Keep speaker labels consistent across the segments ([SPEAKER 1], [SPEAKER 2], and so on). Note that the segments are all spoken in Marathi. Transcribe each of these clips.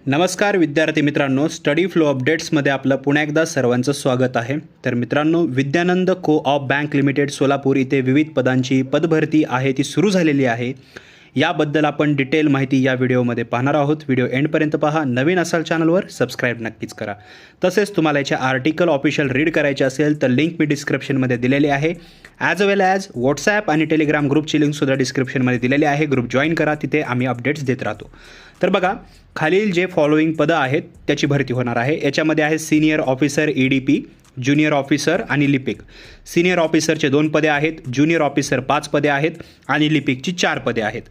[SPEAKER 1] नमस्कार विद्यार्थी मित्रांनो, स्टडी फ्लो अपडेट्समध्ये आपलं पुन्हा एकदा सर्वांचं स्वागत आहे। तर मित्रांनो, Vidyanand co-op bank limited Solapur इथे विविध पदांची पदभरती आहे ती सुरू झालेली आहे। याबद्दल आपण डिटेल माहिती या व्हिडिओमध्ये पाहणार आहोत। व्हिडिओ एंडपर्यंत पहा। नवीन असाल चॅनलवर सबस्क्राईब नक्कीच करा। तसेच तुम्हाला याचे आर्टिकल ऑफिशियल रीड करायचे असेल तर लिंक मी डिस्क्रिप्शनमध्ये दिलेली आहे। ॲज वेल ॲज व्हॉट्सॲप आणि टेलिग्राम ग्रुपची लिंकसुद्धा डिस्क्रिप्शनमध्ये दिलेली आहे। ग्रुप जॉईन करा, तिथे आम्ही अपडेट्स देत राहतो। तर बघा, खालील जे फॉलोइंग पदं आहेत त्याची भरती होणार आहे। याच्यामध्ये आहे senior officer EDP, junior officer आणि लिपिक। सीनियर ऑफिसरचे 2 पदे आहेत, ज्युनियर ऑफिसर 5 पदे आहेत आणि लिपिकची 4 पदे आहेत।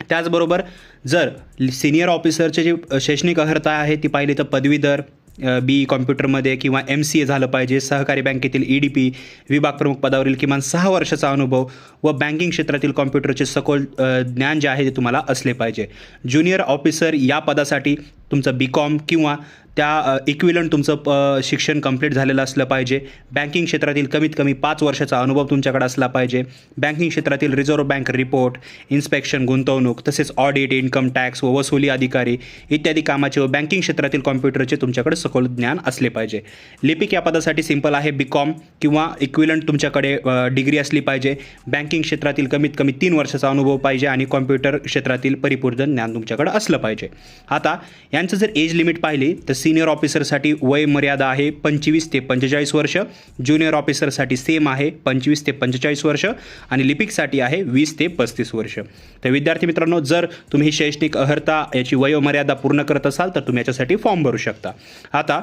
[SPEAKER 1] त्याचबरोबर जर सीनियर ऑफिसरचे जे शैक्षणिक अर्हता आहे ती पाहिली तर पदवीधर, BE कॉम्प्युटरमध्ये किंवा MCA झालं पाहिजे, सहकारी बँकेतील EDP विभाग प्रमुख पदावरील किमान 6 वर्षाचा अनुभव व बँकिंग क्षेत्रातील कॉम्प्युटरचे सखोल ज्ञान जे आहे ते तुम्हाला असले पाहिजे। ज्युनियर ऑफिसर या पदासाठी तुमचं BCom किंवा त्या इक्विलंट तुमचं शिक्षण कंप्लीट झालेलं असलं पाहिजे। बँकिंग क्षेत्रातील कमीत कमी 5 वर्षाचा अनुभव तुमच्याकडे असला पाहिजे। बँकिंग क्षेत्रातील रिझर्व्ह बँक रिपोर्ट, इन्स्पेक्शन, गुंतवणूक तसेच ऑडिट, इन्कम टॅक्स व वसुली अधिकारी इत्यादी कामाचे व बँकिंग क्षेत्रातील कॉम्प्युटरचे तुमच्याकडे सखोल ज्ञान असले पाहिजे। लिपिक या पदासाठी सिंपल आहे, BCom किंवा इक्विलंट तुमच्याकडे डिग्री असली पाहिजे। बँकिंग क्षेत्रातील कमीत कमी 3 वर्षाचा अनुभव पाहिजे आणि कॉम्प्युटर क्षेत्रातील परिपूर्ण ज्ञान तुमच्याकडे असलं पाहिजे। आता यांचं जर एज लिमिट पाहिली तर सीनियर ऑफिसरसाठी वय मर्यादा आहे 25 ते 45 वर्ष, ज्युनियर ऑफिसरसाठी सेम आहे 25 ते 45 वर्ष आणि लिपिकसाठी आहे 20 ते 35 वर्ष। तर विद्यार्थी मित्रांनो, जर तुम्ही ही शैक्षणिक अर्हता याची वयोमर्यादा पूर्ण करत असाल तर तुम्ही याच्यासाठी फॉर्म भरू शकता। आता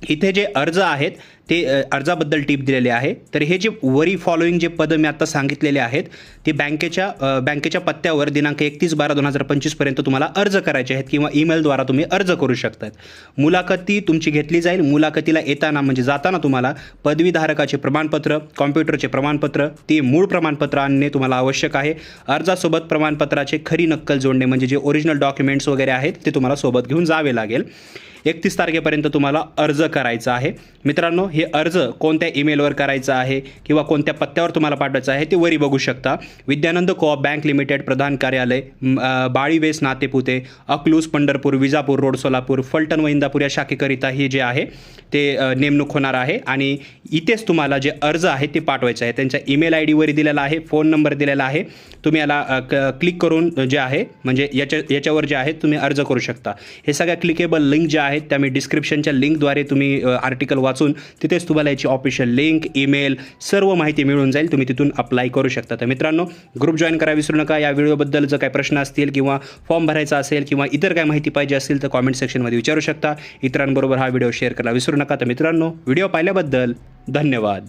[SPEAKER 1] इथे जे अर्ज आहेत ते अर्जाबद्दल टिप दिलेली आहे। तर हे जे वरी फॉलोइंग जे पदं मी आता सांगितलेले आहेत ते बँकेच्या पत्त्यावर दिनांक 31/12/2025 पर्यंत तुम्हाला अर्ज करायचे आहेत किंवा ईमेलद्वारा तुम्ही अर्ज करू शकतात। मुलाखती तुमची घेतली जाईल। मुलाखतीला येताना म्हणजे जाताना तुम्हाला पदवीधारकाचे प्रमाणपत्र, कॉम्प्युटरचे प्रमाणपत्र, ते मूळ प्रमाणपत्र आणणे तुम्हाला आवश्यक आहे। अर्जासोबत प्रमाणपत्राचे खरी नक्कल जोडणे म्हणजे जे ओरिजिनल डॉक्युमेंट्स वगैरे आहेत ते तुम्हाला सोबत घेऊन जावे लागेल। 31 तारखेपर्यंत तुम्हाला अर्ज करायचा आहे। मित्रांनो, हे अर्ज कोणत्या ईमेलवर करायचा आहे किंवा कोणत्या पत्त्यावर तुम्हाला पाठवायचं आहे ते वरी बघू शकता। विद्यानंद को-ऑप बँक लिमिटेड, प्रधान कार्यालय बाळीवेस नातेपुते, अकलूज, पंढरपूर, विजापूर रोड, सोलापूर, फलटण व इंदापूर या शाखेकरिता हे जे आहे ते नेमणूक होणार आहे आणि इथेच तुम्हाला जे अर्ज आहे ते पाठवायचं आहे। त्यांच्या ईमेल ID वरी दिलेला आहे, फोन नंबर दिलेला आहे। तुम्ही याला क्लिक करून जे आहे म्हणजे याच्यावर जे आहे तुम्ही अर्ज करू शकता। हे सगळ्या क्लिकेबल लिंक जे आहेत त्या मी डिस्क्रिप्शनच्या लिंकद्वारे तुम्ही आर्टिकल वाचून तिथेच तुम्हाला याची ऑफिशियल लिंक, ईमेल सर्व माहिती मिळून जाईल। तुम्ही तिथून अप्लाय करू शकता। तर मित्रांनो, ग्रुप जॉईन करा विसरू नका। या व्हिडिओबद्दल जर काही प्रश्न असतील किंवा फॉर्म भरायचा असेल किंवा इतर काही माहिती पाहिजे असेल तर कॉमेंट सेक्शनमध्ये विचारू शकता। इतरांबरोबर हा व्हिडिओ शेअर करायला विसरू नका। तर मित्रांनो, व्हिडिओ पाहिल्याबद्दल धन्यवाद।